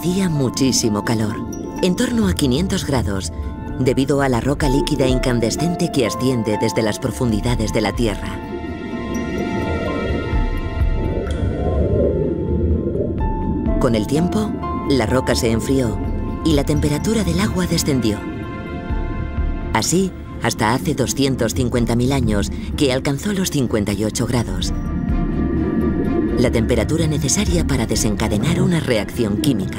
hacía muchísimo calor, en torno a 500 grados, debido a la roca líquida incandescente que asciende desde las profundidades de la Tierra. Con el tiempo, la roca se enfrió y la temperatura del agua descendió. Así, hasta hace 250.000 años, que alcanzó los 58 grados. La temperatura necesaria para desencadenar una reacción química.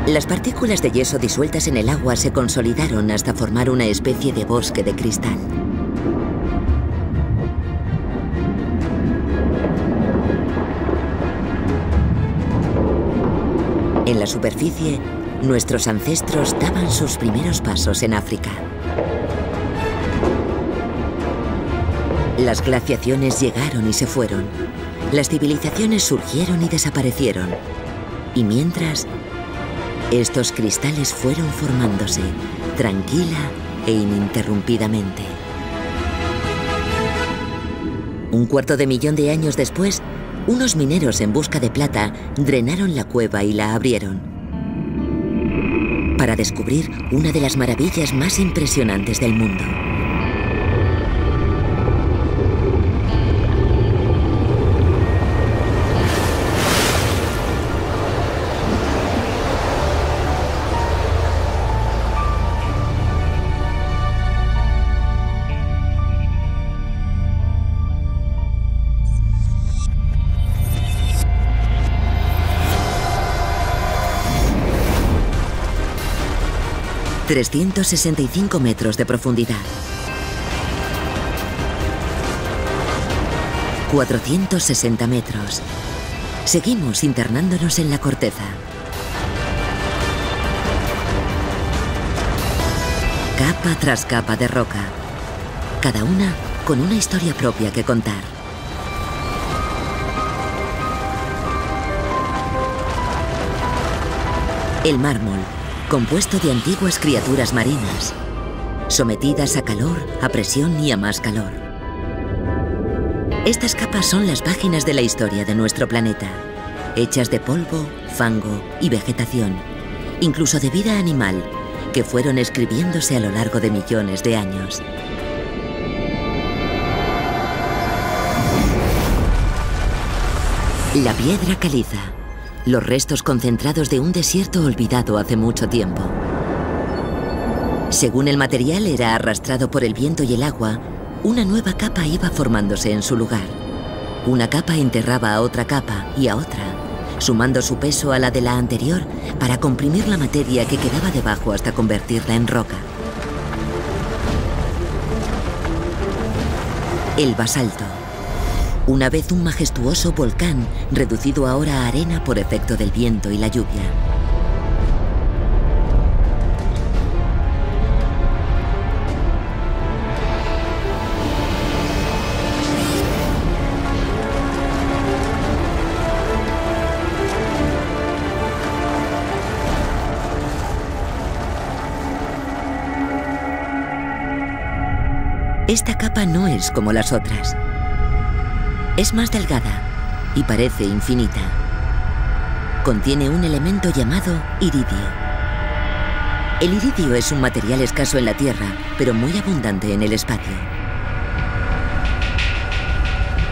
Las partículas de yeso disueltas en el agua se consolidaron hasta formar una especie de bosque de cristal. En la superficie, nuestros ancestros daban sus primeros pasos en África. Las glaciaciones llegaron y se fueron. Las civilizaciones surgieron y desaparecieron. Y mientras, estos cristales fueron formándose, tranquila e ininterrumpidamente. 1/4 millón de años después, unos mineros en busca de plata drenaron la cueva y la abrieron, para descubrir una de las maravillas más impresionantes del mundo. ...365 metros de profundidad. 460 metros. Seguimos internándonos en la corteza. Capa tras capa de roca. Cada una con una historia propia que contar. El mármol, compuesto de antiguas criaturas marinas, sometidas a calor, a presión y a más calor. Estas capas son las páginas de la historia de nuestro planeta, hechas de polvo, fango y vegetación, incluso de vida animal, que fueron escribiéndose a lo largo de millones de años. La piedra caliza. Los restos concentrados de un desierto olvidado hace mucho tiempo. Según el material era arrastrado por el viento y el agua, una nueva capa iba formándose en su lugar. Una capa enterraba a otra capa y a otra, sumando su peso a la de la anterior para comprimir la materia que quedaba debajo hasta convertirla en roca. El basalto. Una vez un majestuoso volcán, reducido ahora a arena por efecto del viento y la lluvia. Esta capa no es como las otras. Es más delgada y parece infinita. Contiene un elemento llamado iridio. El iridio es un material escaso en la Tierra, pero muy abundante en el espacio.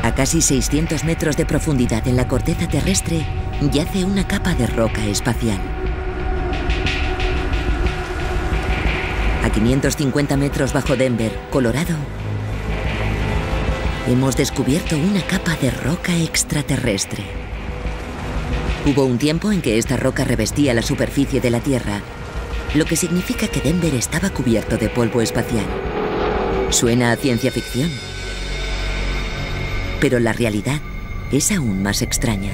A casi 600 metros de profundidad en la corteza terrestre, yace una capa de roca espacial. A 550 metros bajo Denver, Colorado, hemos descubierto una capa de roca extraterrestre. Hubo un tiempo en que esta roca revestía la superficie de la Tierra, lo que significa que Denver estaba cubierto de polvo espacial. Suena a ciencia ficción, pero la realidad es aún más extraña.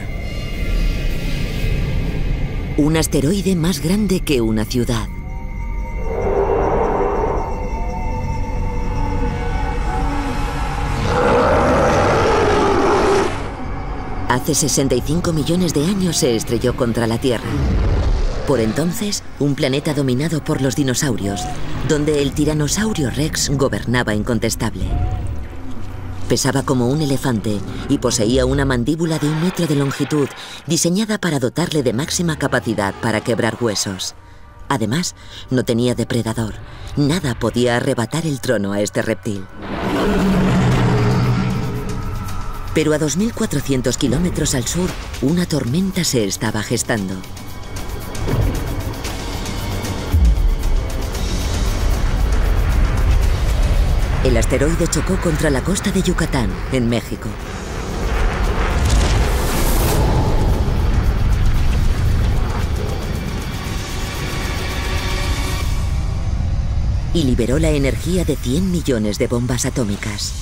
Un asteroide más grande que una ciudad. Hace 65 millones de años se estrelló contra la Tierra. Por entonces, un planeta dominado por los dinosaurios, donde el tiranosaurio Rex gobernaba incontestable. Pesaba como un elefante y poseía una mandíbula de 1 metro de longitud, diseñada para dotarle de máxima capacidad para quebrar huesos. Además, no tenía depredador. Nada podía arrebatar el trono a este reptil. Pero a 2.400 kilómetros al sur, una tormenta se estaba gestando. El asteroide chocó contra la costa de Yucatán, en México. Y liberó la energía de 100 millones de bombas atómicas.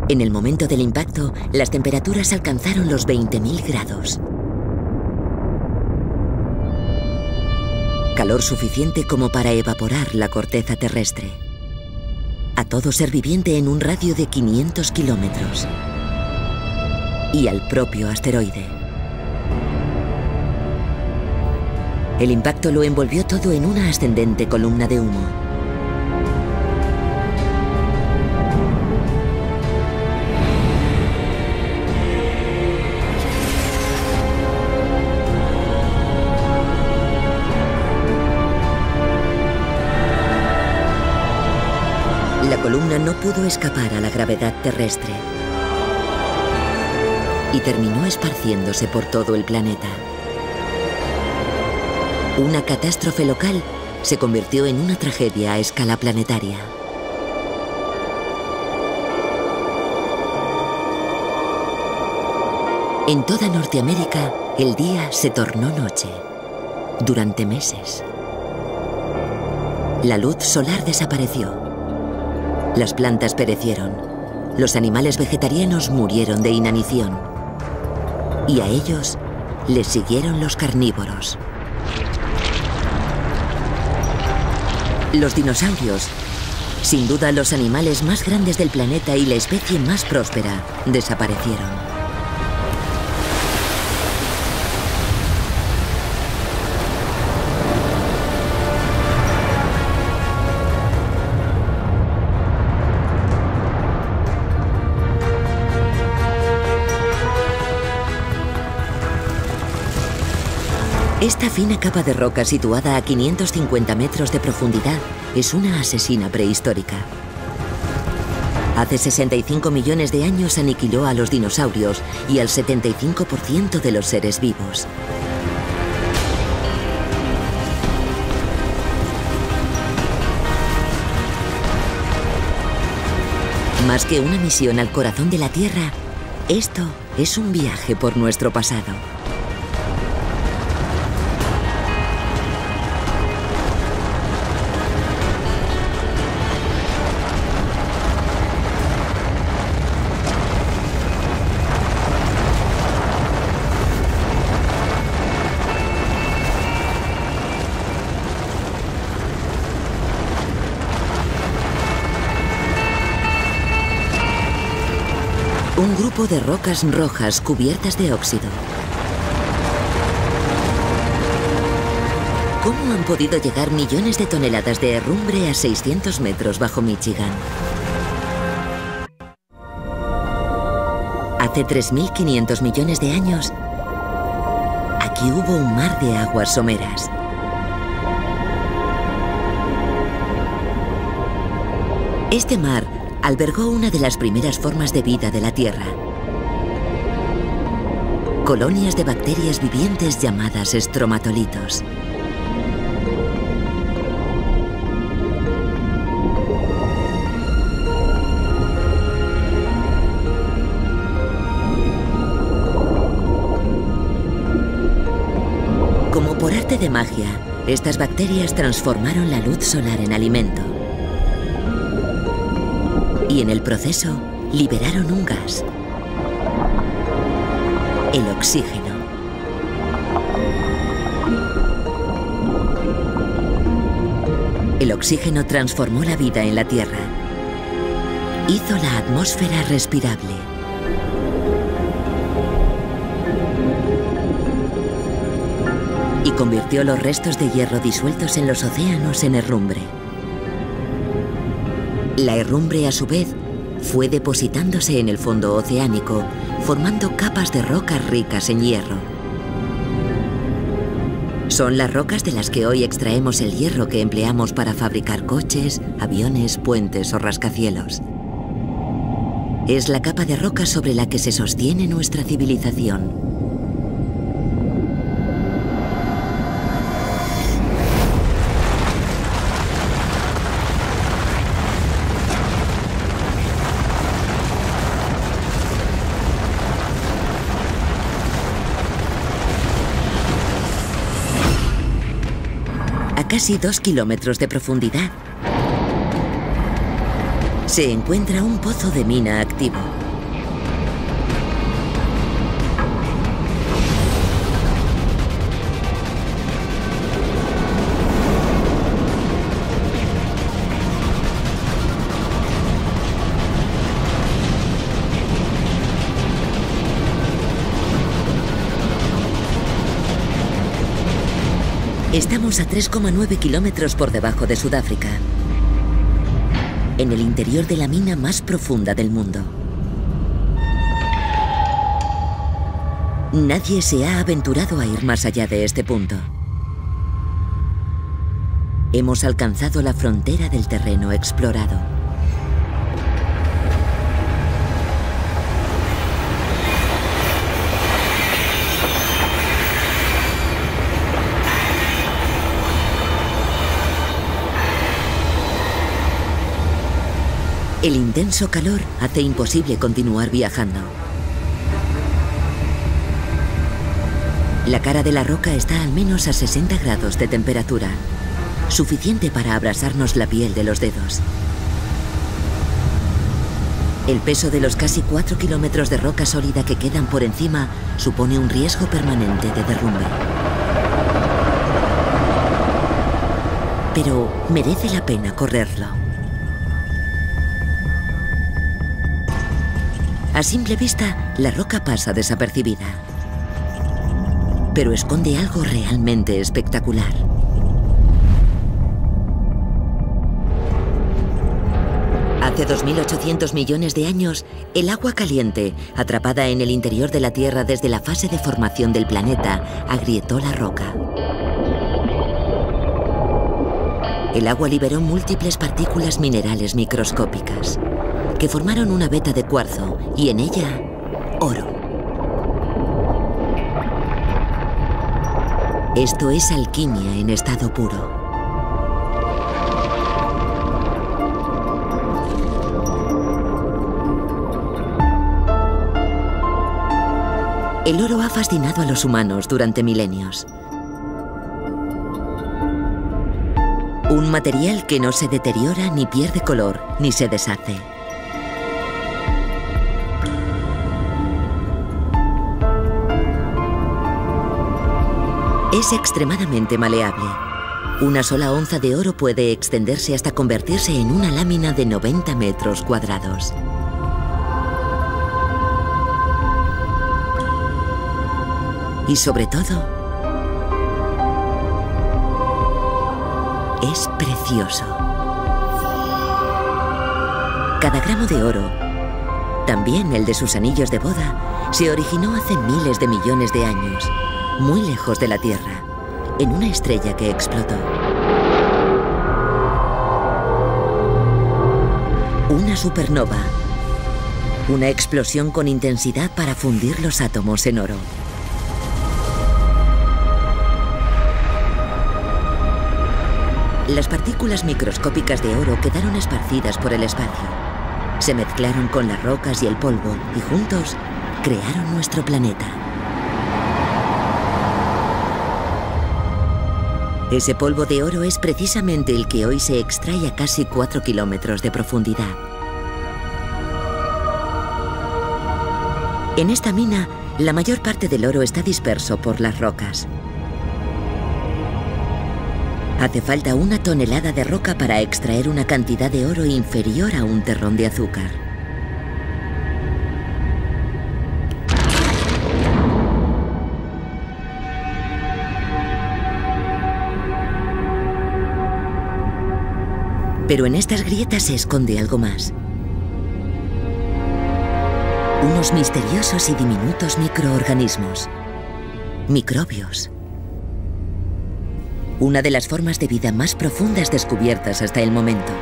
En el momento del impacto, las temperaturas alcanzaron los 20.000 grados. Calor suficiente como para evaporar la corteza terrestre. A todo ser viviente en un radio de 500 kilómetros. Y al propio asteroide. El impacto lo envolvió todo en una ascendente columna de humo. La columna no pudo escapar a la gravedad terrestre y terminó esparciéndose por todo el planeta. Una catástrofe local se convirtió en una tragedia a escala planetaria. En toda Norteamérica, el día se tornó noche, durante meses. La luz solar desapareció. Las plantas perecieron. Los animales vegetarianos murieron de inanición. Y a ellos les siguieron los carnívoros. Los dinosaurios, sin duda los animales más grandes del planeta y la especie más próspera, desaparecieron. Esta fina capa de roca situada a 550 metros de profundidad es una asesina prehistórica. Hace 65 millones de años aniquiló a los dinosaurios y al 75% de los seres vivos. Más que una misión al corazón de la Tierra, esto es un viaje por nuestro pasado. Un grupo de rocas rojas cubiertas de óxido. ¿Cómo han podido llegar millones de toneladas de herrumbre a 600 metros bajo Michigan? Hace 3.500 millones de años, aquí hubo un mar de aguas someras. Este mar albergó una de las primeras formas de vida de la Tierra. Colonias de bacterias vivientes llamadas estromatolitos. Como por arte de magia, estas bacterias transformaron la luz solar en alimento. Y en el proceso, liberaron un gas. El oxígeno. El oxígeno transformó la vida en la Tierra. Hizo la atmósfera respirable. Y convirtió los restos de hierro disueltos en los océanos en herrumbre. La herrumbre, a su vez, fue depositándose en el fondo oceánico, formando capas de rocas ricas en hierro. Son las rocas de las que hoy extraemos el hierro que empleamos para fabricar coches, aviones, puentes o rascacielos. Es la capa de roca sobre la que se sostiene nuestra civilización. A casi 2 kilómetros de profundidad se encuentra un pozo de mina activo. Estamos a 3,9 kilómetros por debajo de Sudáfrica, en el interior de la mina más profunda del mundo. Nadie se ha aventurado a ir más allá de este punto. Hemos alcanzado la frontera del terreno explorado. El intenso calor hace imposible continuar viajando. La cara de la roca está al menos a 60 grados de temperatura, suficiente para abrasarnos la piel de los dedos. El peso de los casi 4 kilómetros de roca sólida que quedan por encima supone un riesgo permanente de derrumbe. Pero merece la pena correrlo. A simple vista, la roca pasa desapercibida, pero esconde algo realmente espectacular. Hace 2.800 millones de años, el agua caliente, atrapada en el interior de la Tierra desde la fase de formación del planeta, agrietó la roca. El agua liberó múltiples partículas minerales microscópicas, que formaron una veta de cuarzo y en ella, oro. Esto es alquimia en estado puro. El oro ha fascinado a los humanos durante milenios. Un material que no se deteriora, ni pierde color, ni se deshace. Es extremadamente maleable. Una sola onza de oro puede extenderse hasta convertirse en una lámina de 90 metros cuadrados. Y sobre todo, es precioso. Cada gramo de oro, también el de sus anillos de boda, se originó hace miles de millones de años, muy lejos de la Tierra, en una estrella que explotó. Una supernova. Una explosión con intensidad para fundir los átomos en oro. Las partículas microscópicas de oro quedaron esparcidas por el espacio. Se mezclaron con las rocas y el polvo y juntos crearon nuestro planeta. Ese polvo de oro es precisamente el que hoy se extrae a casi 4 kilómetros de profundidad. En esta mina, la mayor parte del oro está disperso por las rocas. Hace falta 1 tonelada de roca para extraer una cantidad de oro inferior a un terrón de azúcar. Pero en estas grietas se esconde algo más. Unos misteriosos y diminutos microorganismos. Microbios. Una de las formas de vida más profundas descubiertas hasta el momento.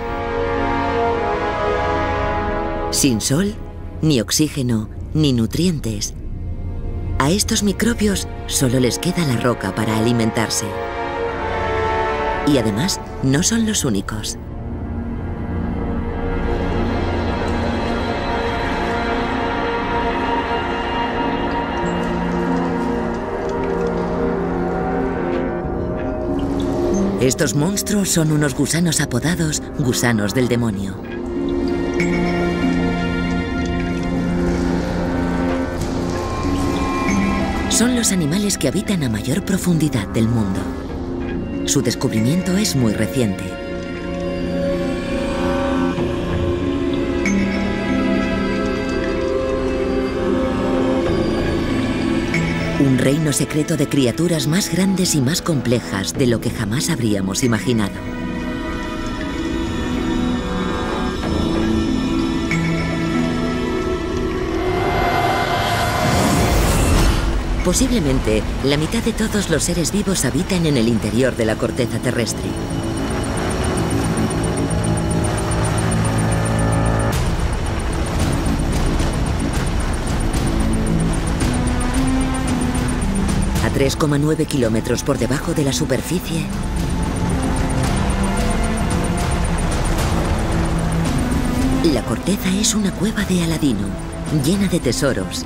Sin sol, ni oxígeno, ni nutrientes. A estos microbios solo les queda la roca para alimentarse. Y además, no son los únicos. Estos monstruos son unos gusanos apodados gusanos del demonio. Son los animales que habitan a mayor profundidad del mundo. Su descubrimiento es muy reciente. Un reino secreto de criaturas más grandes y más complejas de lo que jamás habríamos imaginado. Posiblemente, la mitad de todos los seres vivos habitan en el interior de la corteza terrestre. A 3,9 kilómetros por debajo de la superficie, la corteza es una cueva de Aladino, llena de tesoros.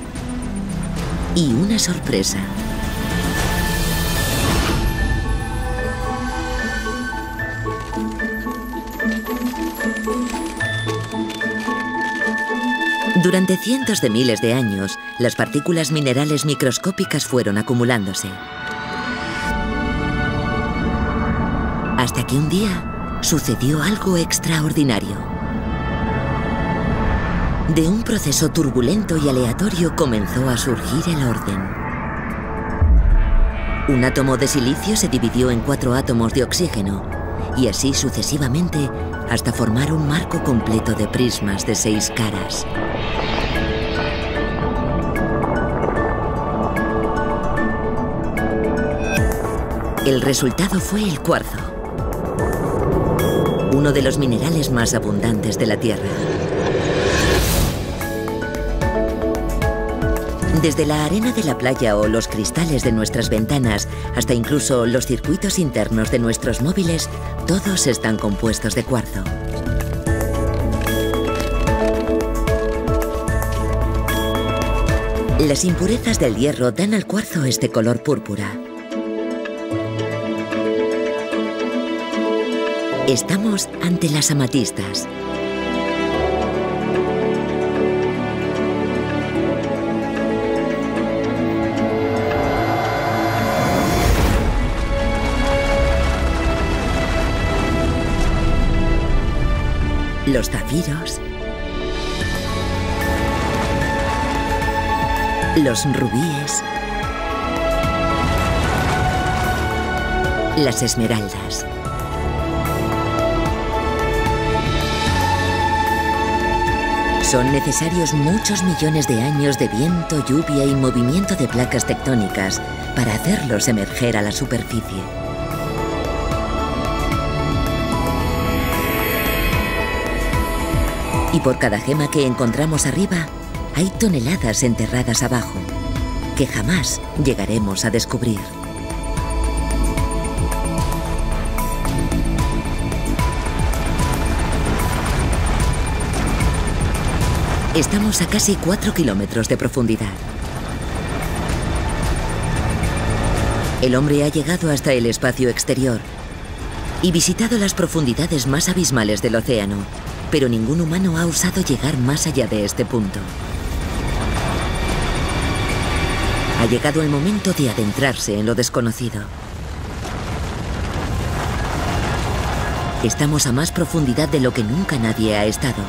Y una sorpresa. Durante cientos de miles de años, las partículas minerales microscópicas fueron acumulándose. Hasta que un día sucedió algo extraordinario. De un proceso turbulento y aleatorio comenzó a surgir el orden. Un átomo de silicio se dividió en 4 átomos de oxígeno, y así sucesivamente hasta formar un marco completo de prismas de 6 caras. El resultado fue el cuarzo, uno de los minerales más abundantes de la Tierra. Desde la arena de la playa o los cristales de nuestras ventanas hasta incluso los circuitos internos de nuestros móviles, todos están compuestos de cuarzo. Las impurezas del hierro dan al cuarzo este color púrpura. Estamos ante las amatistas. Los zafiros, los rubíes, las esmeraldas. Son necesarios muchos millones de años de viento, lluvia y movimiento de placas tectónicas para hacerlos emerger a la superficie. Y por cada gema que encontramos arriba, hay toneladas enterradas abajo, que jamás llegaremos a descubrir. Estamos a casi 4 kilómetros de profundidad. El hombre ha llegado hasta el espacio exterior y visitado las profundidades más abismales del océano, pero ningún humano ha osado llegar más allá de este punto. Ha llegado el momento de adentrarse en lo desconocido. Estamos a más profundidad de lo que nunca nadie ha estado.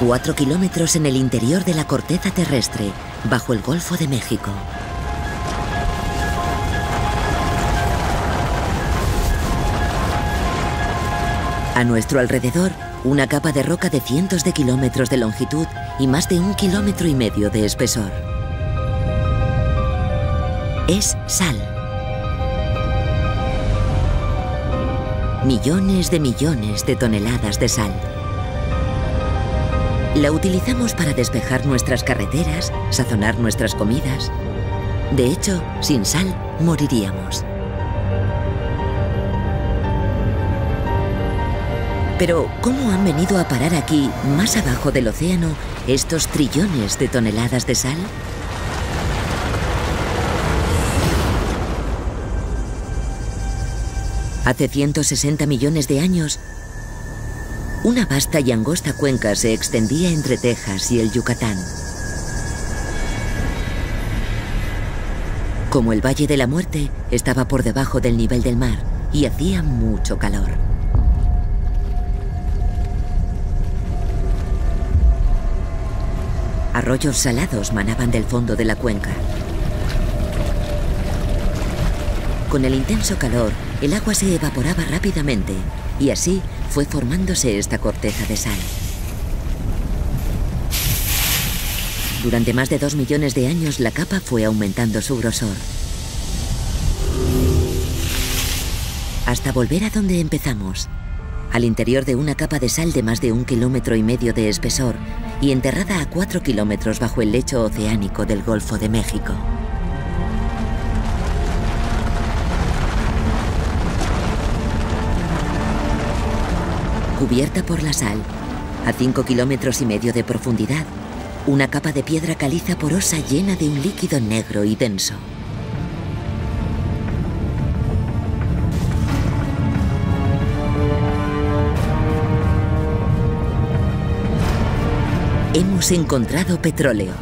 4 kilómetros en el interior de la corteza terrestre, bajo el Golfo de México. A nuestro alrededor, una capa de roca de cientos de kilómetros de longitud y más de 1,5 kilómetros de espesor. Es sal. Millones de toneladas de sal. La utilizamos para despejar nuestras carreteras, sazonar nuestras comidas. De hecho, sin sal, moriríamos. Pero, ¿cómo han venido a parar aquí, más abajo del océano, estos trillones de toneladas de sal? Hace 160 millones de años, una vasta y angosta cuenca se extendía entre Texas y el Yucatán. Como el Valle de la Muerte estaba por debajo del nivel del mar y hacía mucho calor. Arroyos salados manaban del fondo de la cuenca. Con el intenso calor, el agua se evaporaba rápidamente y así fue formándose esta corteza de sal. Durante más de 2 millones de años la capa fue aumentando su grosor. Hasta volver a donde empezamos, al interior de una capa de sal de más de 1,5 kilómetros de espesor y enterrada a 4 kilómetros bajo el lecho oceánico del Golfo de México. Cubierta por la sal, a 5,5 kilómetros de profundidad, una capa de piedra caliza porosa llena de un líquido negro y denso. Hemos encontrado petróleo.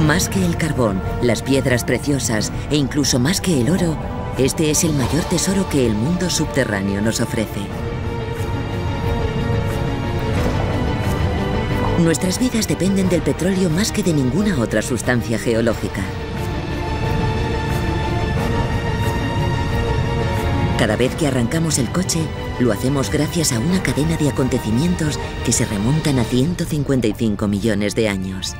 Más que el carbón, las piedras preciosas e incluso más que el oro, este es el mayor tesoro que el mundo subterráneo nos ofrece. Nuestras vidas dependen del petróleo más que de ninguna otra sustancia geológica. Cada vez que arrancamos el coche, lo hacemos gracias a una cadena de acontecimientos que se remontan a 155 millones de años.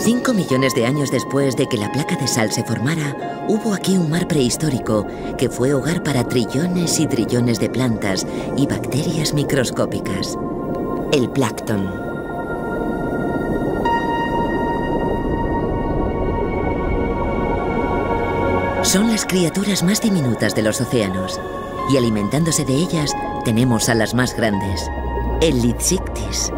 Cinco millones de años después de que la placa de sal se formara, hubo aquí un mar prehistórico que fue hogar para trillones y trillones de plantas y bacterias microscópicas. El plancton. Son las criaturas más diminutas de los océanos, y alimentándose de ellas tenemos a las más grandes, el Lithsictis.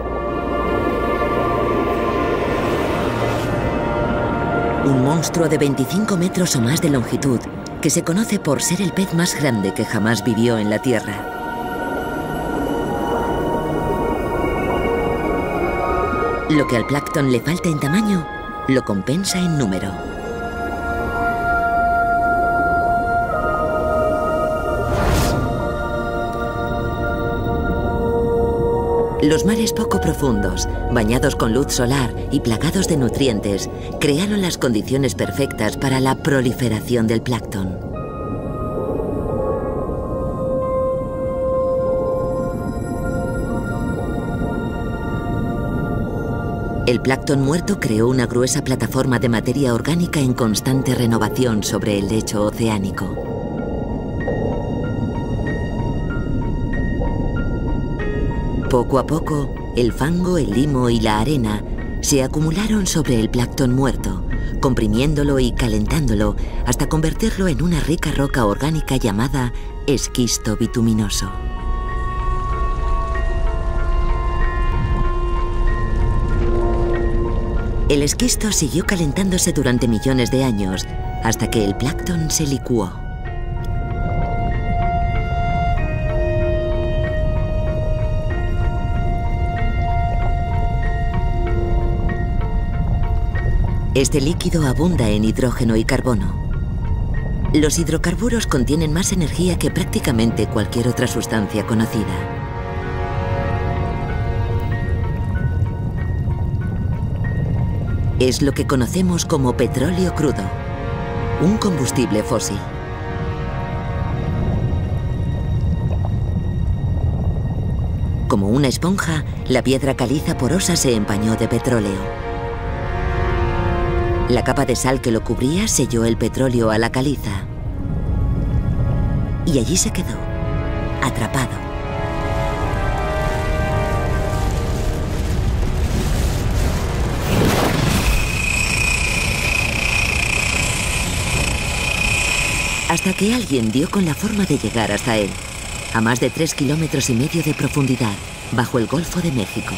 Un monstruo de 25 metros o más de longitud, que se conoce por ser el pez más grande que jamás vivió en la Tierra. Lo que al plancton le falta en tamaño, lo compensa en número. Los mares poco profundos, bañados con luz solar y plagados de nutrientes, crearon las condiciones perfectas para la proliferación del plancton. El plancton muerto creó una gruesa plataforma de materia orgánica en constante renovación sobre el lecho oceánico. Poco a poco, el fango, el limo y la arena se acumularon sobre el plancton muerto, comprimiéndolo y calentándolo hasta convertirlo en una rica roca orgánica llamada esquisto bituminoso. El esquisto siguió calentándose durante millones de años hasta que el plancton se licuó. Este líquido abunda en hidrógeno y carbono. Los hidrocarburos contienen más energía que prácticamente cualquier otra sustancia conocida. Es lo que conocemos como petróleo crudo, un combustible fósil. Como una esponja, la piedra caliza porosa se empañó de petróleo. La capa de sal que lo cubría selló el petróleo a la caliza. Y allí se quedó, atrapado. Hasta que alguien dio con la forma de llegar hasta él, a más de 3,5 kilómetros de profundidad, bajo el Golfo de México.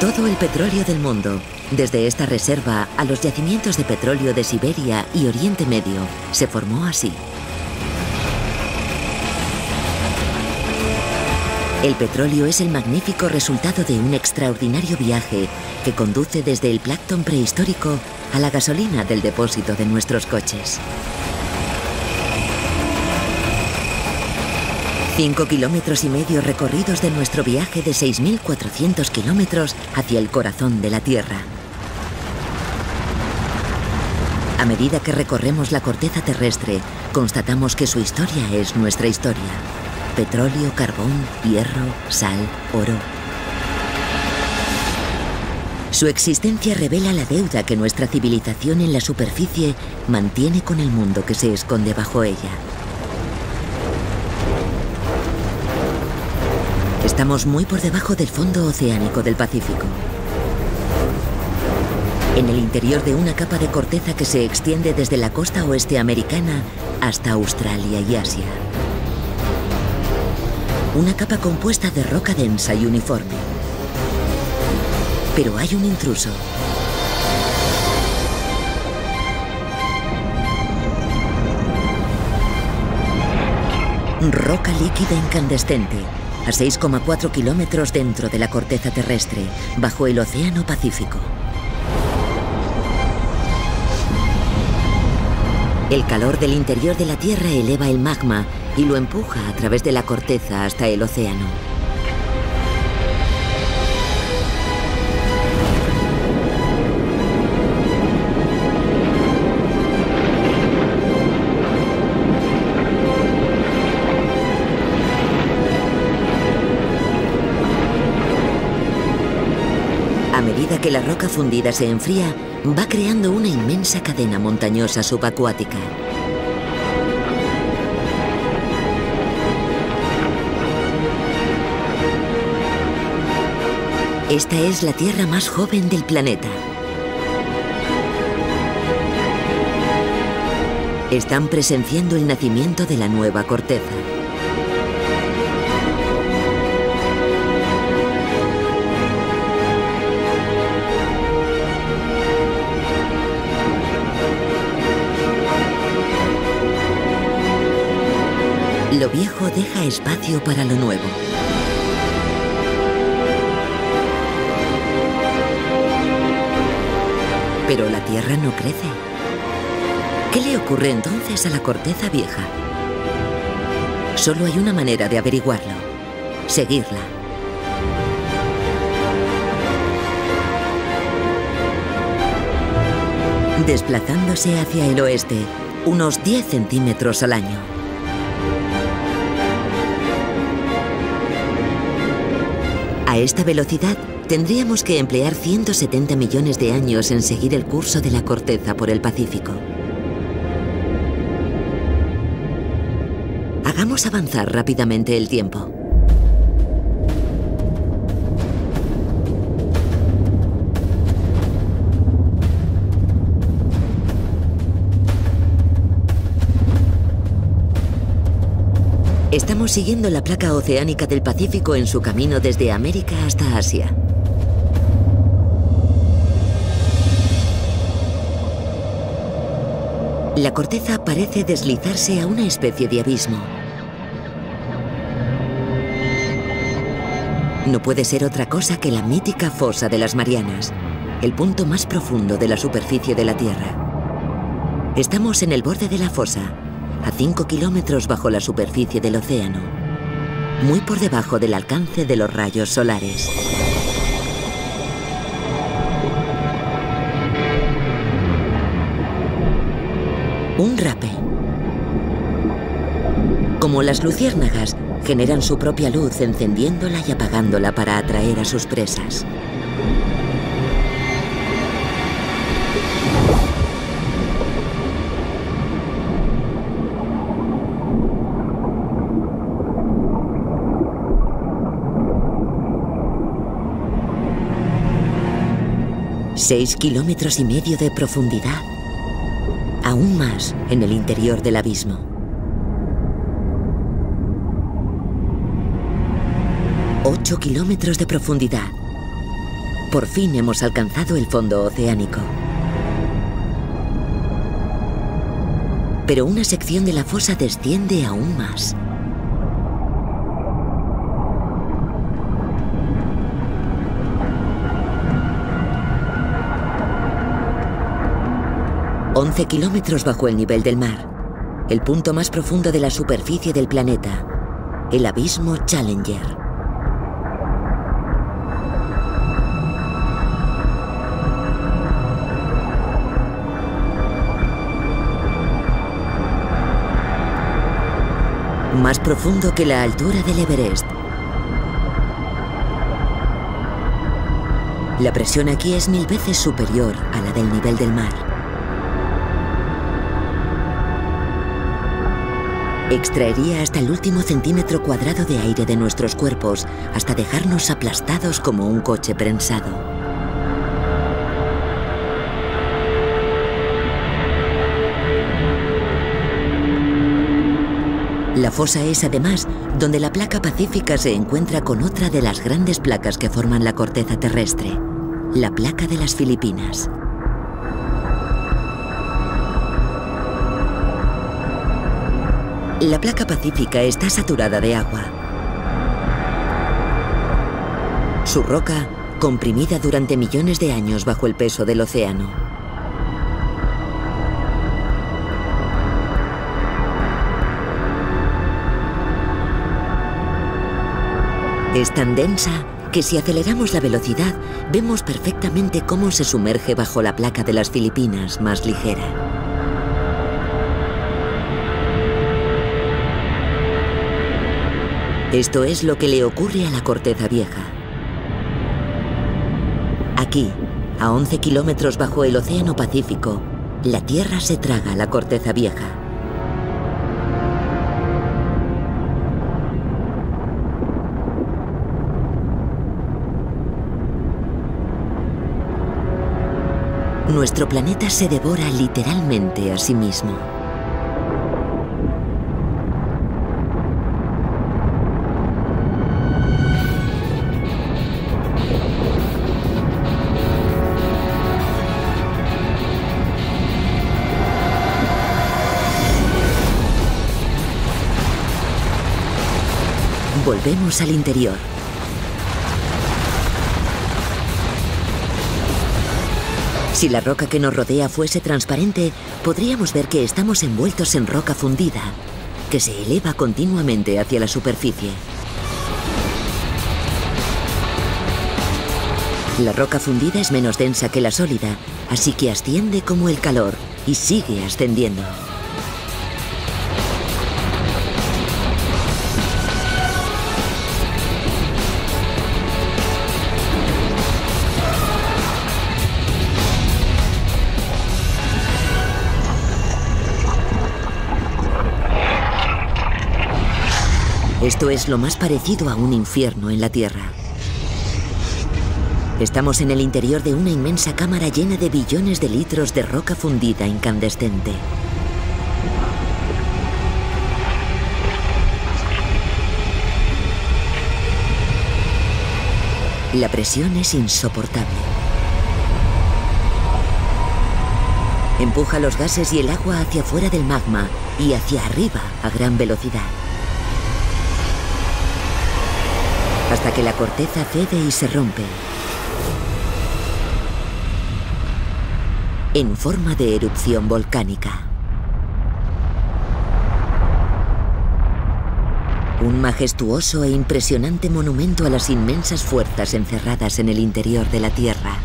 Todo el petróleo del mundo, desde esta reserva a los yacimientos de petróleo de Siberia y Oriente Medio, se formó así. El petróleo es el magnífico resultado de un extraordinario viaje que conduce desde el plancton prehistórico a la gasolina del depósito de nuestros coches. 5,5 kilómetros recorridos de nuestro viaje de 6.400 kilómetros hacia el corazón de la Tierra. A medida que recorremos la corteza terrestre, constatamos que su historia es nuestra historia. Petróleo, carbón, hierro, sal, oro. Su existencia revela la deuda que nuestra civilización en la superficie mantiene con el mundo que se esconde bajo ella. Estamos muy por debajo del fondo oceánico del Pacífico. En el interior de una capa de corteza que se extiende desde la costa oeste americana hasta Australia y Asia. Una capa compuesta de roca densa y uniforme. Pero hay un intruso. Roca líquida incandescente, a 6,4 kilómetros dentro de la corteza terrestre, bajo el Océano Pacífico. El calor del interior de la Tierra eleva el magma y lo empuja a través de la corteza hasta el océano. A medida que la roca fundida se enfría, va creando una inmensa cadena montañosa subacuática. Esta es la Tierra más joven del planeta. Están presenciando el nacimiento de la nueva corteza. Lo viejo deja espacio para lo nuevo. Pero la Tierra no crece. ¿Qué le ocurre entonces a la corteza vieja? Solo hay una manera de averiguarlo: seguirla. Desplazándose hacia el oeste, unos 10 centímetros al año. A esta velocidad, tendríamos que emplear 170 millones de años en seguir el curso de la corteza por el Pacífico. Hagamos avanzar rápidamente el tiempo. Estamos siguiendo la placa oceánica del Pacífico en su camino desde América hasta Asia. La corteza parece deslizarse a una especie de abismo. No puede ser otra cosa que la mítica fosa de las Marianas, el punto más profundo de la superficie de la Tierra. Estamos en el borde de la fosa, a 5 kilómetros bajo la superficie del océano, muy por debajo del alcance de los rayos solares. Un rape. Como las luciérnagas, generan su propia luz encendiéndola y apagándola para atraer a sus presas. Seis kilómetros y medio de profundidad. Aún más en el interior del abismo. 8 kilómetros de profundidad. Por fin hemos alcanzado el fondo oceánico. Pero una sección de la fosa desciende aún más. ...11 kilómetros bajo el nivel del mar... ...el punto más profundo de la superficie del planeta... ...el abismo Challenger. Más profundo que la altura del Everest. La presión aquí es 1000 veces superior a la del nivel del mar. Extraería hasta el último centímetro cuadrado de aire de nuestros cuerpos, hasta dejarnos aplastados como un coche prensado. La fosa es además donde la placa pacífica se encuentra con otra de las grandes placas que forman la corteza terrestre, la placa de las Filipinas. La placa pacífica está saturada de agua. Su roca, comprimida durante millones de años bajo el peso del océano. Es tan densa que si aceleramos la velocidad, vemos perfectamente cómo se sumerge bajo la placa de las Filipinas más ligera. Esto es lo que le ocurre a la corteza vieja. Aquí, a 11 kilómetros bajo el océano Pacífico, la Tierra se traga la corteza vieja. Nuestro planeta se devora literalmente a sí mismo. Volvemos al interior. Si la roca que nos rodea fuese transparente, podríamos ver que estamos envueltos en roca fundida, que se eleva continuamente hacia la superficie. La roca fundida es menos densa que la sólida, así que asciende como el calor y sigue ascendiendo. Esto es lo más parecido a un infierno en la Tierra. Estamos en el interior de una inmensa cámara llena de billones de litros de roca fundida incandescente. La presión es insoportable. Empuja los gases y el agua hacia fuera del magma y hacia arriba a gran velocidad. Hasta que la corteza cede y se rompe. En forma de erupción volcánica. Un majestuoso e impresionante monumento a las inmensas fuerzas encerradas en el interior de la Tierra.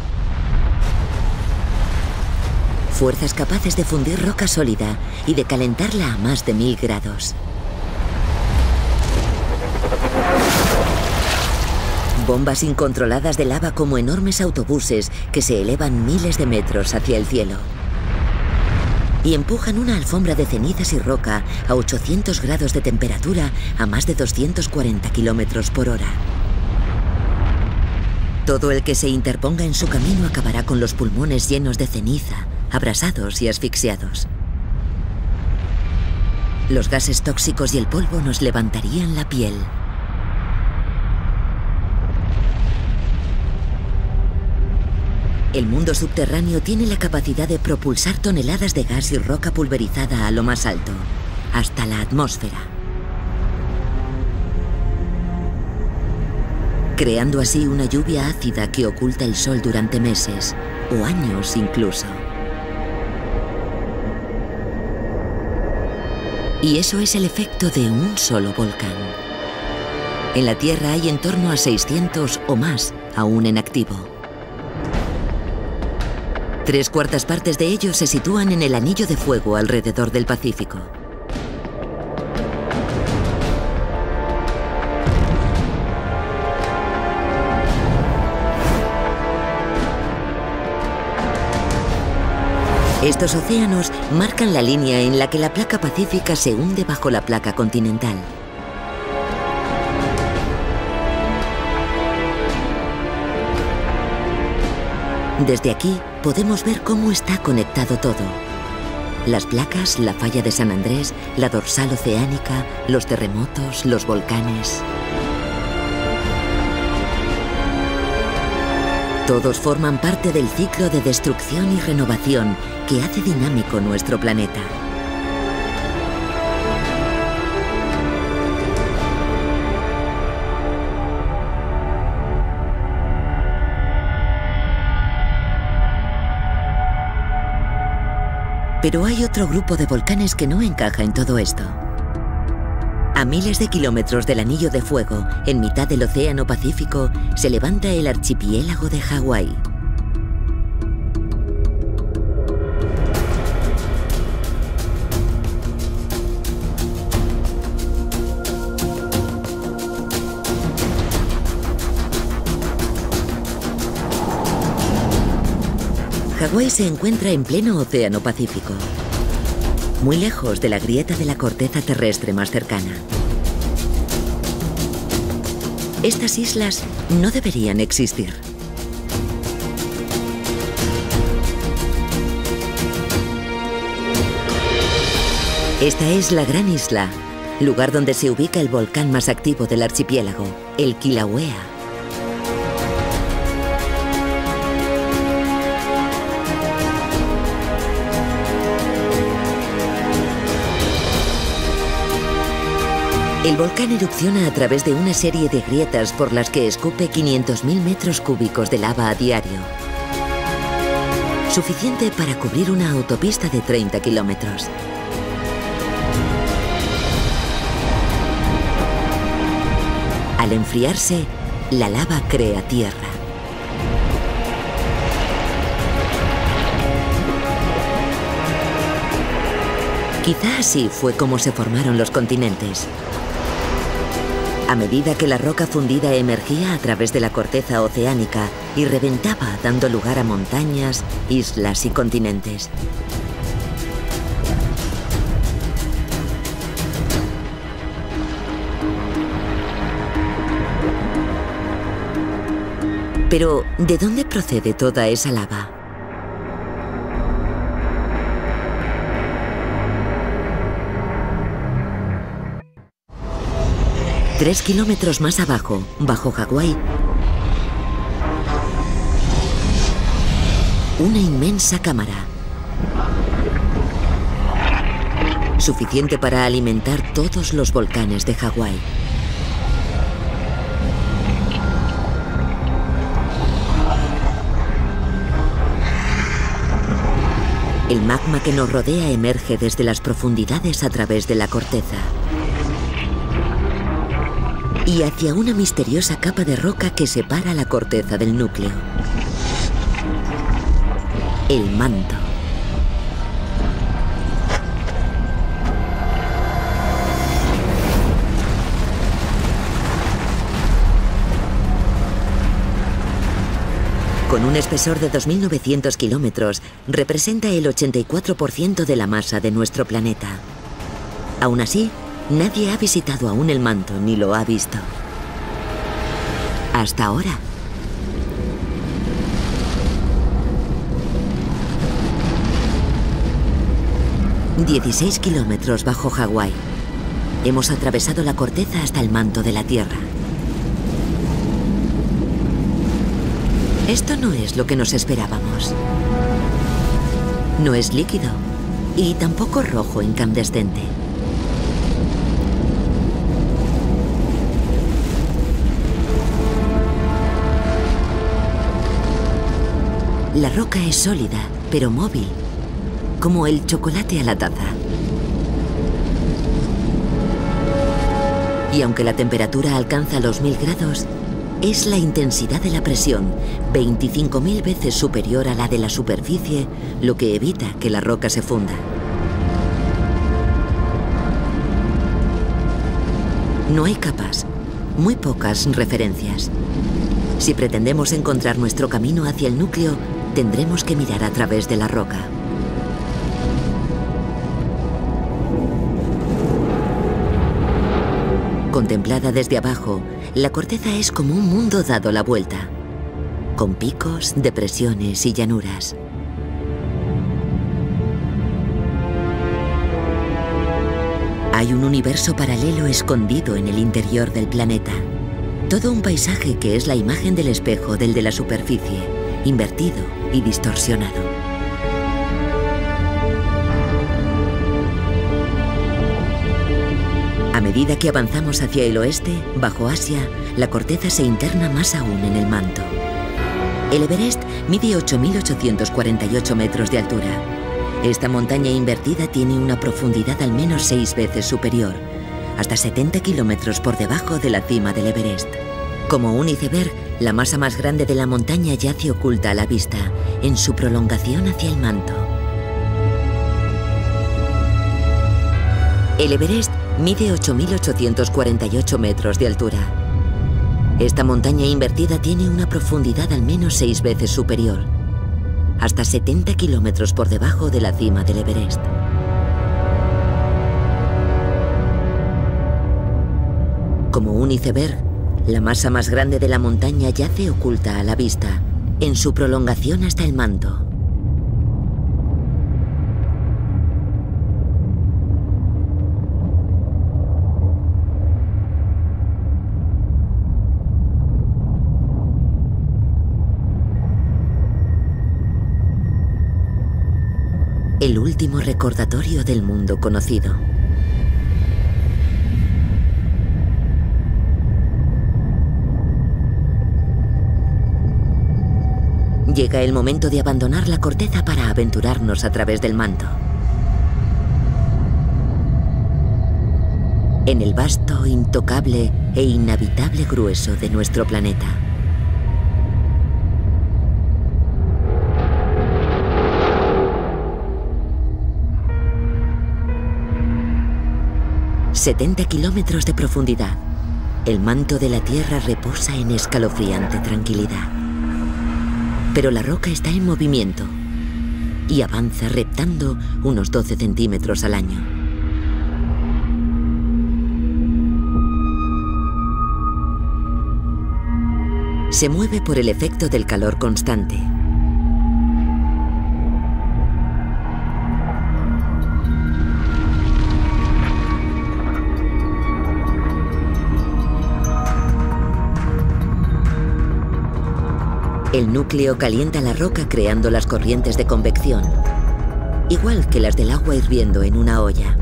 Fuerzas capaces de fundir roca sólida y de calentarla a más de 1000 grados. Bombas incontroladas de lava como enormes autobuses que se elevan miles de metros hacia el cielo. Y empujan una alfombra de cenizas y roca a 800 grados de temperatura a más de 240 kilómetros por hora. Todo el que se interponga en su camino acabará con los pulmones llenos de ceniza, abrasados y asfixiados. Los gases tóxicos y el polvo nos levantarían la piel. El mundo subterráneo tiene la capacidad de propulsar toneladas de gas y roca pulverizada a lo más alto, hasta la atmósfera, creando así una lluvia ácida que oculta el sol durante meses, o años incluso. Y eso es el efecto de un solo volcán. En la Tierra hay en torno a 600 o más aún en activo. 3/4 partes de ellos se sitúan en el anillo de fuego alrededor del Pacífico. Estos océanos marcan la línea en la que la placa pacífica se hunde bajo la placa continental. Desde aquí podemos ver cómo está conectado todo. Las placas, la falla de San Andrés, la dorsal oceánica, los terremotos, los volcanes. Todos forman parte del ciclo de destrucción y renovación que hace dinámico nuestro planeta. Pero hay otro grupo de volcanes que no encaja en todo esto. A miles de kilómetros del anillo de fuego, en mitad del Océano Pacífico, se levanta el archipiélago de Hawái. Hawái se encuentra en pleno Océano Pacífico, muy lejos de la grieta de la corteza terrestre más cercana. Estas islas no deberían existir. Esta es la Gran Isla, lugar donde se ubica el volcán más activo del archipiélago, el Kilauea. El volcán erupciona a través de una serie de grietas por las que escupe 500.000 metros cúbicos de lava a diario. Suficiente para cubrir una autopista de 30 kilómetros. Al enfriarse, la lava crea tierra. Quizá así fue como se formaron los continentes. A medida que la roca fundida emergía a través de la corteza oceánica y reventaba, dando lugar a montañas, islas y continentes. Pero, ¿de dónde procede toda esa lava? Tres kilómetros más abajo, bajo Hawái, una inmensa cámara, suficiente para alimentar todos los volcanes de Hawái. El magma que nos rodea emerge desde las profundidades a través de la corteza y hacia una misteriosa capa de roca que separa la corteza del núcleo. El manto. Con un espesor de 2.900 kilómetros, representa el 84% de la masa de nuestro planeta. Aún así, nadie ha visitado aún el manto ni lo ha visto. Hasta ahora. ...16 kilómetros bajo Hawái. Hemos atravesado la corteza hasta el manto de la Tierra. Esto no es lo que nos esperábamos. No es líquido y tampoco rojo incandescente. La roca es sólida, pero móvil, como el chocolate a la taza. Y aunque la temperatura alcanza los 1000 grados, es la intensidad de la presión 25.000 veces superior a la de la superficie lo que evita que la roca se funda. No hay capas, muy pocas referencias. Si pretendemos encontrar nuestro camino hacia el núcleo, tendremos que mirar a través de la roca. Contemplada desde abajo, la corteza es como un mundo dado la vuelta, con picos, depresiones y llanuras. Hay un universo paralelo escondido en el interior del planeta. Todo un paisaje que es la imagen del espejo del de la superficie, invertido y distorsionado. A medida que avanzamos hacia el oeste, bajo Asia, la corteza se interna más aún en el manto. El Everest mide 8.848 metros de altura. Esta montaña invertida tiene una profundidad al menos 6 veces superior, hasta 70 kilómetros por debajo de la cima del Everest. Como un iceberg, la masa más grande de la montaña yace oculta a la vista, en su prolongación hacia el manto. El Everest mide 8.848 metros de altura. Esta montaña invertida tiene una profundidad al menos 6 veces superior, hasta 70 kilómetros por debajo de la cima del Everest. Como un iceberg, la masa más grande de la montaña yace oculta a la vista, en su prolongación hasta el manto. El último recordatorio del mundo conocido. Llega el momento de abandonar la corteza para aventurarnos a través del manto. En el vasto, intocable e inhabitable grueso de nuestro planeta. ...70 kilómetros de profundidad. El manto de la Tierra reposa en escalofriante tranquilidad. Pero la roca está en movimiento y avanza reptando unos 12 centímetros al año. Se mueve por el efecto del calor constante. El núcleo calienta la roca creando las corrientes de convección, igual que las del agua hirviendo en una olla.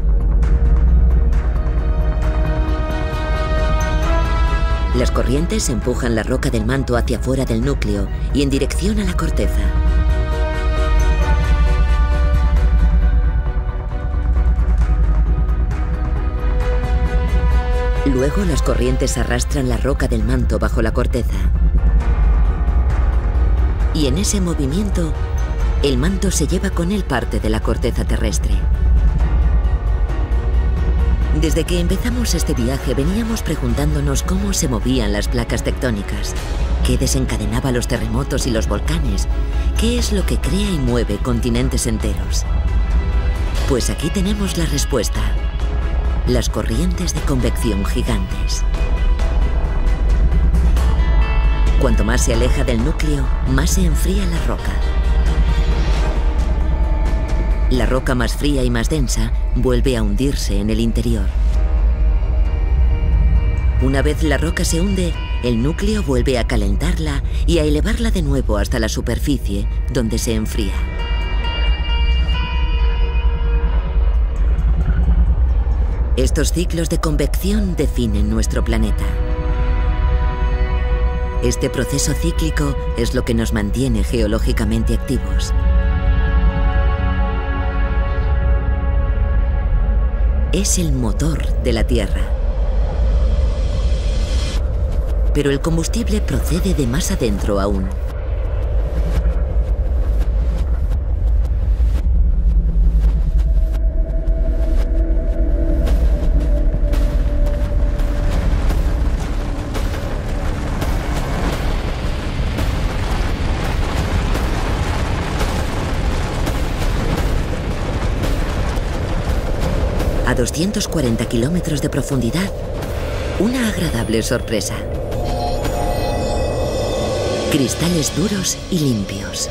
Las corrientes empujan la roca del manto hacia fuera del núcleo y en dirección a la corteza. Luego las corrientes arrastran la roca del manto bajo la corteza. Y en ese movimiento, el manto se lleva con él parte de la corteza terrestre. Desde que empezamos este viaje veníamos preguntándonos cómo se movían las placas tectónicas. ¿Qué desencadenaba los terremotos y los volcanes? ¿Qué es lo que crea y mueve continentes enteros? Pues aquí tenemos la respuesta. Las corrientes de convección gigantes. Cuanto más se aleja del núcleo, más se enfría la roca. La roca más fría y más densa vuelve a hundirse en el interior. Una vez la roca se hunde, el núcleo vuelve a calentarla y a elevarla de nuevo hasta la superficie, donde se enfría. Estos ciclos de convección definen nuestro planeta. Este proceso cíclico es lo que nos mantiene geológicamente activos. Es el motor de la Tierra. Pero el combustible procede de más adentro aún. A 240 kilómetros de profundidad, una agradable sorpresa. Cristales duros y limpios.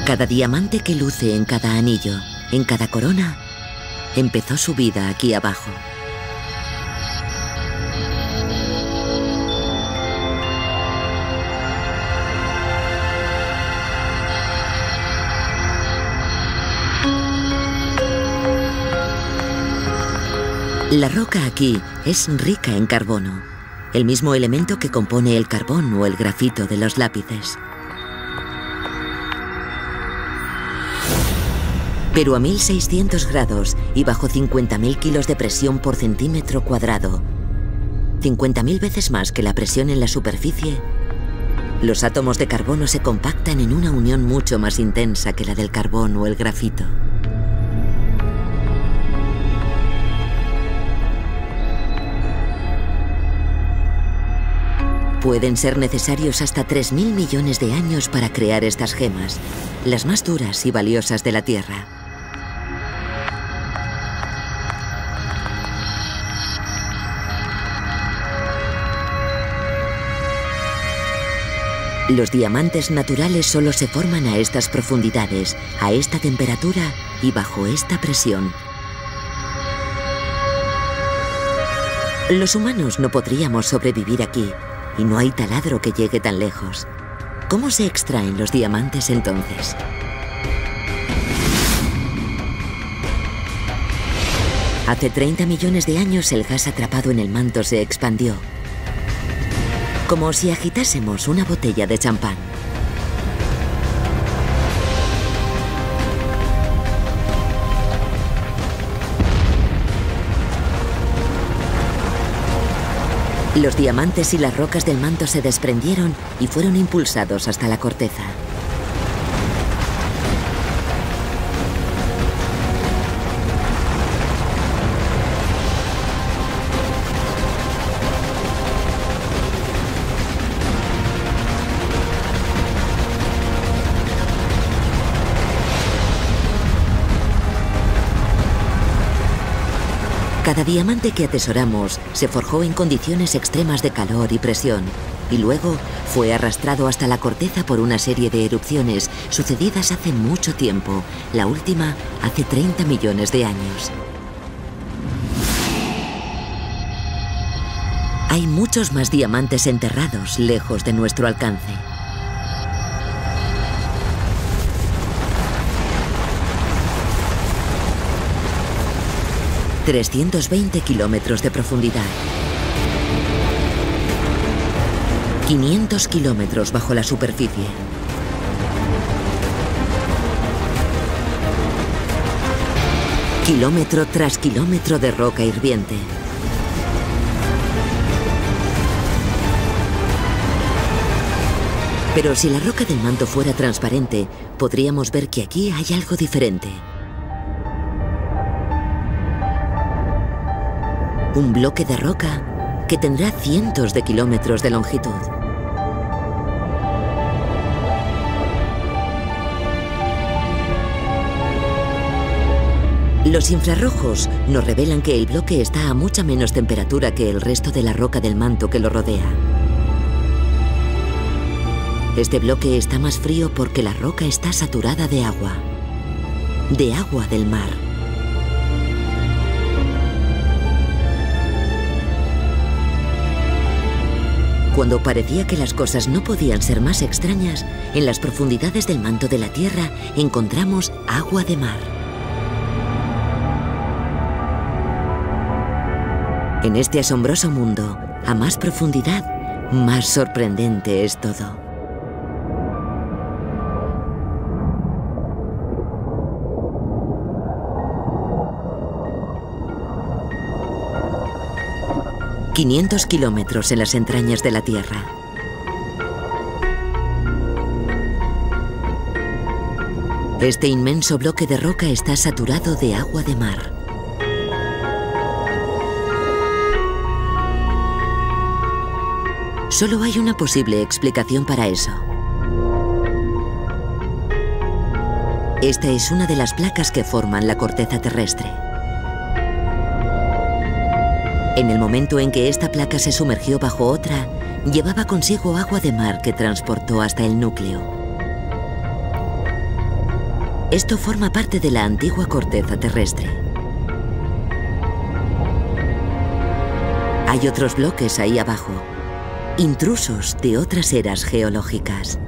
Cada diamante que luce en cada anillo, en cada corona, empezó su vida aquí abajo. La roca aquí es rica en carbono, el mismo elemento que compone el carbón o el grafito de los lápices. Pero a 1600 grados y bajo 50.000 kilos de presión por centímetro cuadrado, 50.000 veces más que la presión en la superficie, los átomos de carbono se compactan en una unión mucho más intensa que la del carbón o el grafito. Pueden ser necesarios hasta 3.000 millones de años para crear estas gemas, las más duras y valiosas de la Tierra. Los diamantes naturales solo se forman a estas profundidades, a esta temperatura y bajo esta presión. Los humanos no podríamos sobrevivir aquí. Y no hay taladro que llegue tan lejos. ¿Cómo se extraen los diamantes entonces? Hace 30 millones de años el gas atrapado en el manto se expandió. Como si agitásemos una botella de champán. Los diamantes y las rocas del manto se desprendieron y fueron impulsados hasta la corteza. Cada diamante que atesoramos se forjó en condiciones extremas de calor y presión, y luego fue arrastrado hasta la corteza por una serie de erupciones sucedidas hace mucho tiempo, la última hace 30 millones de años. Hay muchos más diamantes enterrados lejos de nuestro alcance. ...320 kilómetros de profundidad... ...500 kilómetros bajo la superficie... ...kilómetro tras kilómetro de roca hirviente... Pero si la roca del manto fuera transparente... ...podríamos ver que aquí hay algo diferente... Un bloque de roca que tendrá cientos de kilómetros de longitud. Los infrarrojos nos revelan que el bloque está a mucha menos temperatura que el resto de la roca del manto que lo rodea. Este bloque está más frío porque la roca está saturada de agua del mar. Cuando parecía que las cosas no podían ser más extrañas, en las profundidades del manto de la Tierra encontramos agua de mar. En este asombroso mundo, a más profundidad, más sorprendente es todo. ...500 kilómetros en las entrañas de la Tierra. Este inmenso bloque de roca está saturado de agua de mar. Solo hay una posible explicación para eso. Esta es una de las placas que forman la corteza terrestre. En el momento en que esta placa se sumergió bajo otra, llevaba consigo agua de mar que transportó hasta el núcleo. Esto forma parte de la antigua corteza terrestre. Hay otros bloques ahí abajo, intrusos de otras eras geológicas.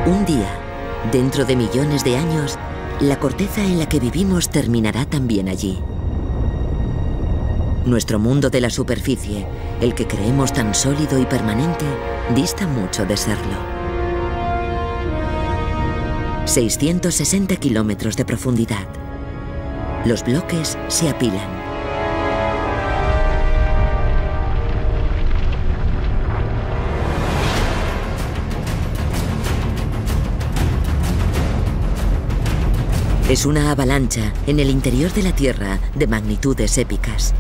Un día, dentro de millones de años, la corteza en la que vivimos terminará también allí. Nuestro mundo de la superficie, el que creemos tan sólido y permanente, dista mucho de serlo. 660 kilómetros de profundidad. Los bloques se apilan. Es una avalancha en el interior de la Tierra de magnitudes épicas.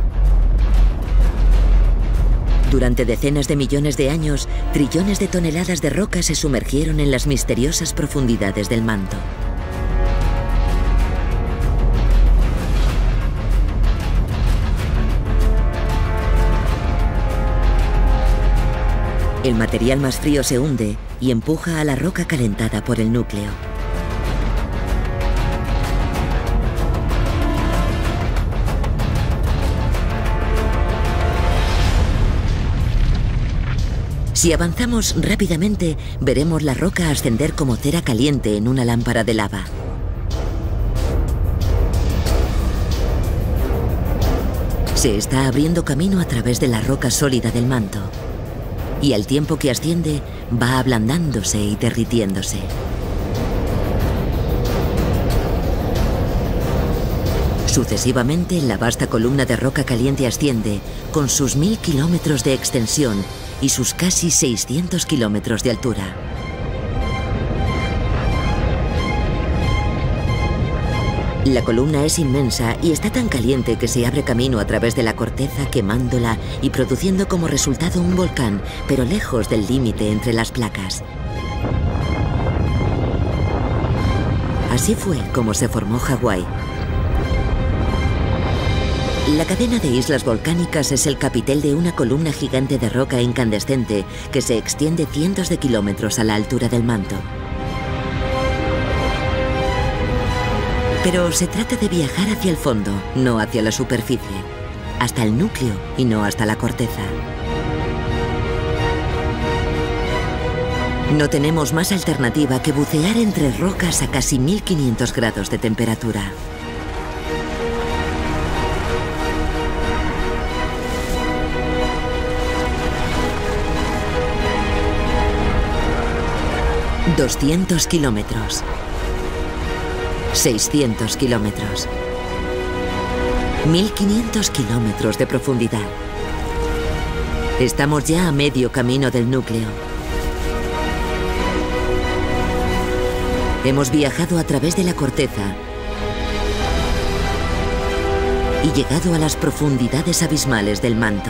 Durante decenas de millones de años, trillones de toneladas de roca se sumergieron en las misteriosas profundidades del manto. El material más frío se hunde y empuja a la roca calentada por el núcleo. Si avanzamos rápidamente, veremos la roca ascender como cera caliente en una lámpara de lava. Se está abriendo camino a través de la roca sólida del manto, y al tiempo que asciende, va ablandándose y derritiéndose. Sucesivamente, la vasta columna de roca caliente asciende, con sus 1000 kilómetros de extensión y sus casi 600 kilómetros de altura. La columna es inmensa y está tan caliente que se abre camino a través de la corteza, quemándola y produciendo como resultado un volcán, pero lejos del límite entre las placas. Así fue como se formó Hawái. La cadena de islas volcánicas es el capitel de una columna gigante de roca incandescente que se extiende cientos de kilómetros a la altura del manto. Pero se trata de viajar hacia el fondo, no hacia la superficie, hasta el núcleo y no hasta la corteza. No tenemos más alternativa que bucear entre rocas a casi 1500 grados de temperatura. ...200 kilómetros... ...600 kilómetros... ...1500 kilómetros de profundidad... ...estamos ya a medio camino del núcleo... ...hemos viajado a través de la corteza... y llegado a las profundidades abismales del manto.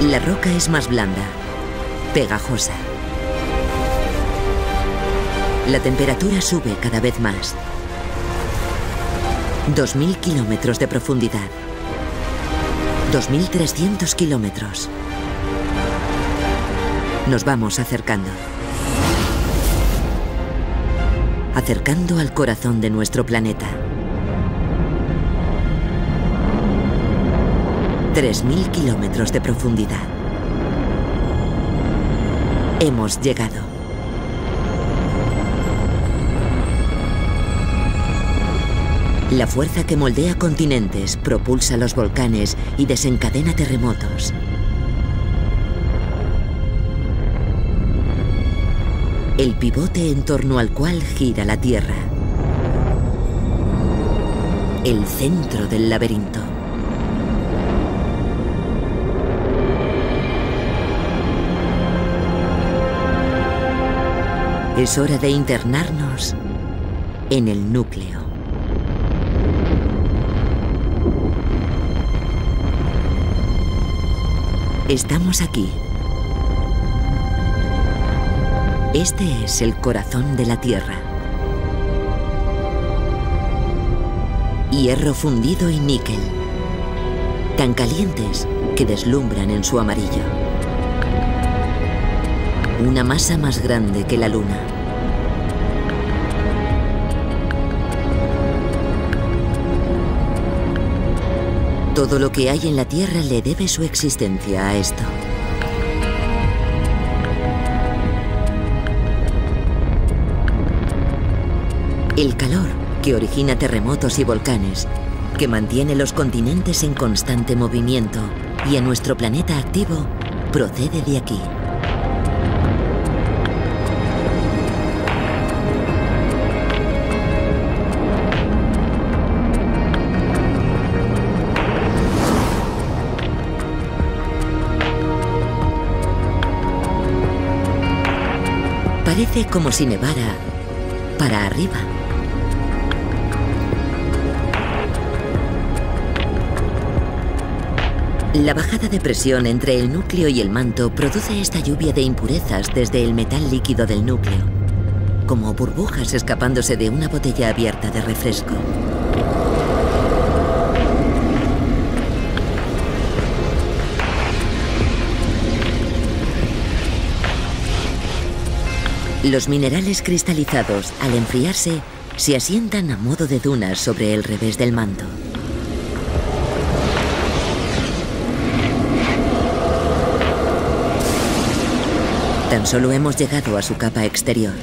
La roca es más blanda, pegajosa. La temperatura sube cada vez más. 2000 kilómetros de profundidad. 2300 kilómetros. Nos vamos acercando. Acercando al corazón de nuestro planeta. 3000 kilómetros de profundidad. Hemos llegado. La fuerza que moldea continentes, propulsa los volcanes y desencadena terremotos. El pivote en torno al cual gira la Tierra. El centro del laberinto. Es hora de internarnos en el núcleo. Estamos aquí. Este es el corazón de la Tierra. Hierro fundido y níquel, tan calientes que deslumbran en su amarillo. Una masa más grande que la Luna. Todo lo que hay en la Tierra le debe su existencia a esto. El calor que origina terremotos y volcanes, que mantiene los continentes en constante movimiento y a nuestro planeta activo, procede de aquí. Parece como si nevara para arriba. La bajada de presión entre el núcleo y el manto produce esta lluvia de impurezas desde el metal líquido del núcleo, como burbujas escapándose de una botella abierta de refresco. Los minerales cristalizados, al enfriarse, se asientan a modo de dunas sobre el revés del manto. Tan solo hemos llegado a su capa exterior.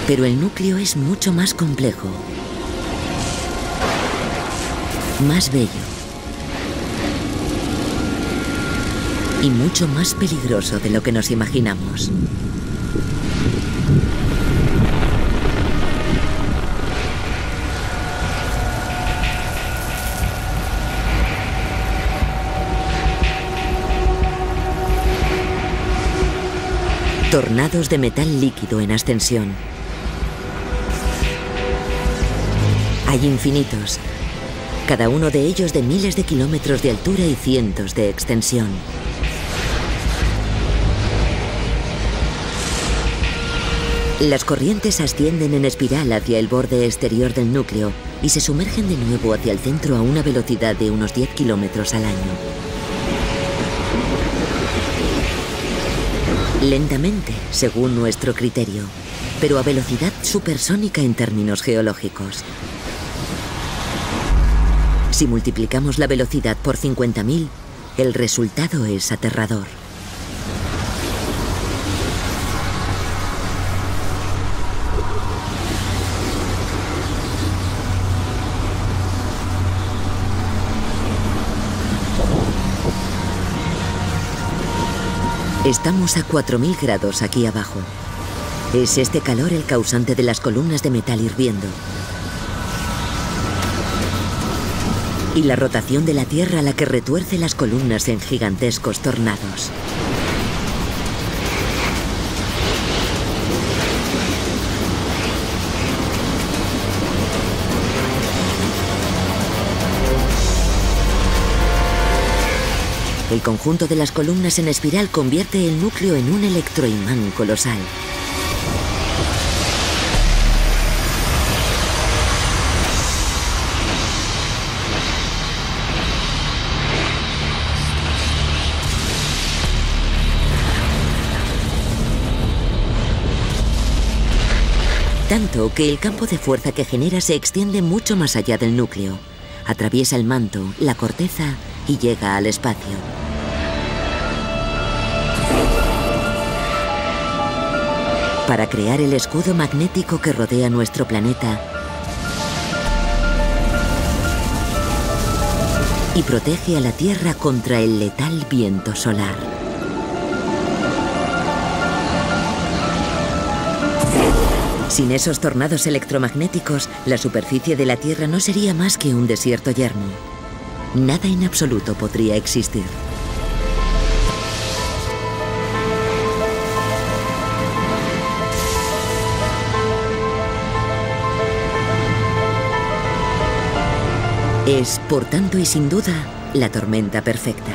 Pero el núcleo es mucho más complejo, más bello y mucho más peligroso de lo que nos imaginamos. Tornados de metal líquido en ascensión. Hay infinitos, cada uno de ellos de miles de kilómetros de altura y cientos de extensión. Las corrientes ascienden en espiral hacia el borde exterior del núcleo y se sumergen de nuevo hacia el centro a una velocidad de unos 10 kilómetros al año. Lentamente, según nuestro criterio, pero a velocidad supersónica en términos geológicos. Si multiplicamos la velocidad por 50.000, el resultado es aterrador. Estamos a 4000 grados aquí abajo. Es este calor el causante de las columnas de metal hirviendo. Y la rotación de la Tierra la que retuerce las columnas en gigantescos tornados. El conjunto de las columnas en espiral convierte el núcleo en un electroimán colosal. Tanto que el campo de fuerza que genera se extiende mucho más allá del núcleo. Atraviesa el manto, la corteza y llega al espacio. Para crear el escudo magnético que rodea nuestro planeta y protege a la Tierra contra el letal viento solar. Sin esos tornados electromagnéticos, la superficie de la Tierra no sería más que un desierto yermo. Nada en absoluto podría existir. Es, por tanto y sin duda, la tormenta perfecta.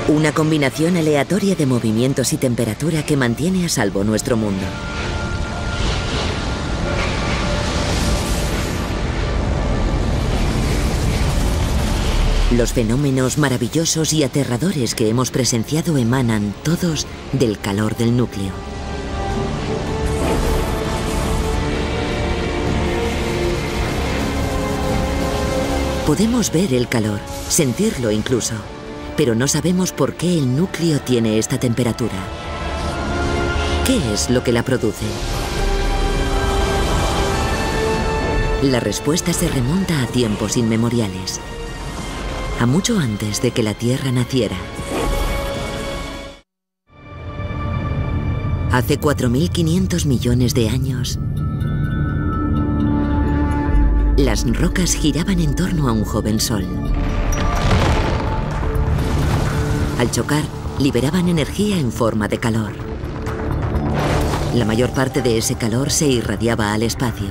Una combinación aleatoria de movimientos y temperatura que mantiene a salvo nuestro mundo. Los fenómenos maravillosos y aterradores que hemos presenciado emanan todos del calor del núcleo. Podemos ver el calor, sentirlo incluso. Pero no sabemos por qué el núcleo tiene esta temperatura. ¿Qué es lo que la produce? La respuesta se remonta a tiempos inmemoriales, a mucho antes de que la Tierra naciera. Hace 4.500 millones de años, las rocas giraban en torno a un joven sol. Al chocar, liberaban energía en forma de calor. La mayor parte de ese calor se irradiaba al espacio.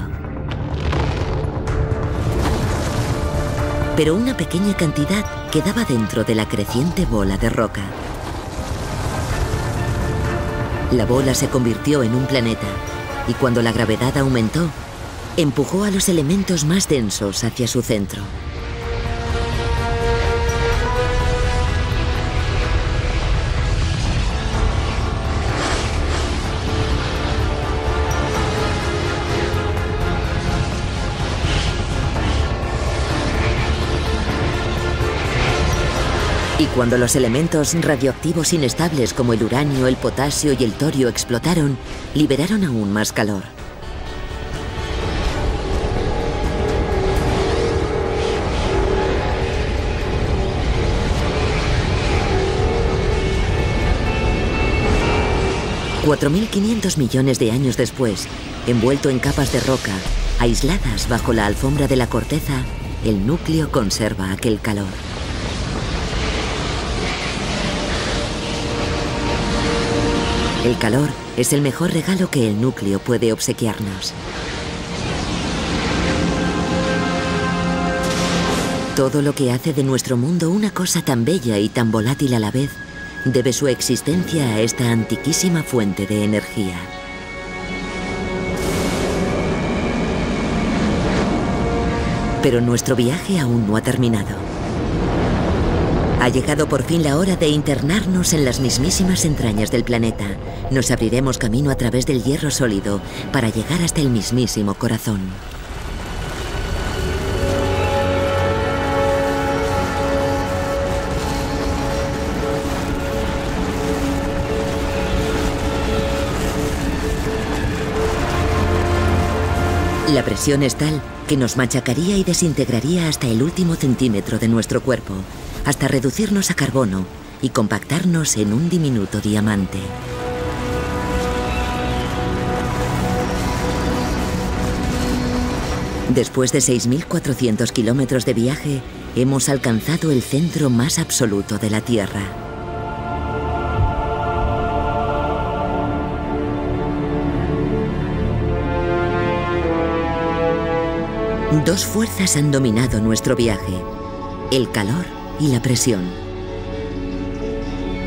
Pero una pequeña cantidad quedaba dentro de la creciente bola de roca. La bola se convirtió en un planeta y cuando la gravedad aumentó, empujó a los elementos más densos hacia su centro. Y cuando los elementos radioactivos inestables como el uranio, el potasio y el torio explotaron, liberaron aún más calor. $4.500 millones de años después, envuelto en capas de roca, aisladas bajo la alfombra de la corteza, el núcleo conserva aquel calor. El calor es el mejor regalo que el núcleo puede obsequiarnos. Todo lo que hace de nuestro mundo una cosa tan bella y tan volátil a la vez debe su existencia a esta antiquísima fuente de energía. Pero nuestro viaje aún no ha terminado. Ha llegado por fin la hora de internarnos en las mismísimas entrañas del planeta. Nos abriremos camino a través del hierro sólido para llegar hasta el mismísimo corazón. La presión es tal que nos machacaría y desintegraría hasta el último centímetro de nuestro cuerpo, hasta reducirnos a carbono y compactarnos en un diminuto diamante. Después de 6.400 kilómetros de viaje, hemos alcanzado el centro más absoluto de la Tierra. Dos fuerzas han dominado nuestro viaje: el calor y la presión.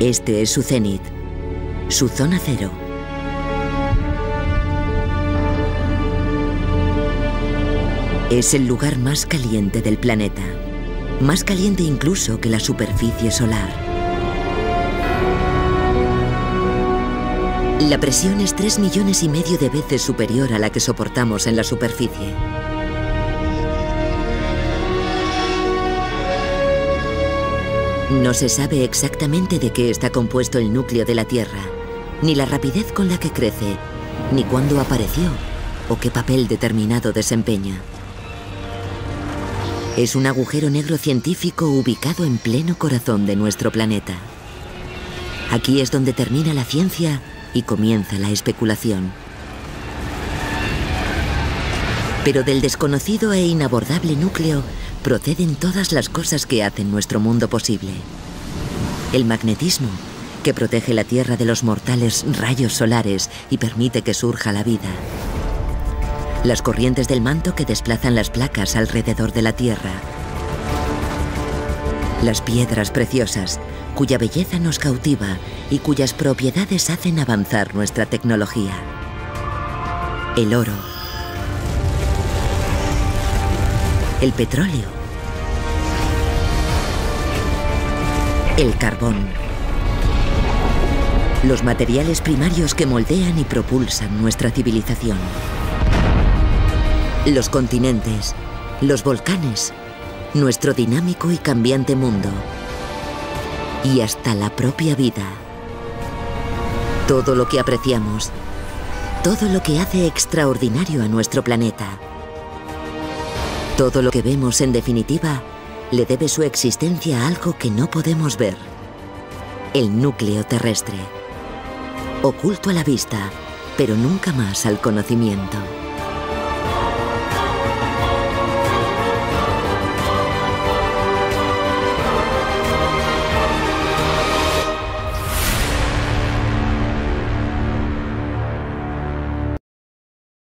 Este es su cenit, su zona cero. Es el lugar más caliente del planeta, más caliente incluso que la superficie solar. La presión es 3,5 millones de veces superior a la que soportamos en la superficie. No se sabe exactamente de qué está compuesto el núcleo de la Tierra, ni la rapidez con la que crece, ni cuándo apareció o qué papel determinado desempeña. Es un agujero negro científico ubicado en pleno corazón de nuestro planeta. Aquí es donde termina la ciencia y comienza la especulación. Pero del desconocido e inabordable núcleo proceden todas las cosas que hacen nuestro mundo posible. El magnetismo, que protege la Tierra de los mortales rayos solares y permite que surja la vida. Las corrientes del manto que desplazan las placas alrededor de la Tierra. Las piedras preciosas, cuya belleza nos cautiva y cuyas propiedades hacen avanzar nuestra tecnología. El oro. El petróleo. El carbón. Los materiales primarios que moldean y propulsan nuestra civilización. Los continentes, los volcanes, nuestro dinámico y cambiante mundo. Y hasta la propia vida. Todo lo que apreciamos, todo lo que hace extraordinario a nuestro planeta. Todo lo que vemos, en definitiva, le debe su existencia a algo que no podemos ver: el núcleo terrestre. Oculto a la vista, pero nunca más al conocimiento.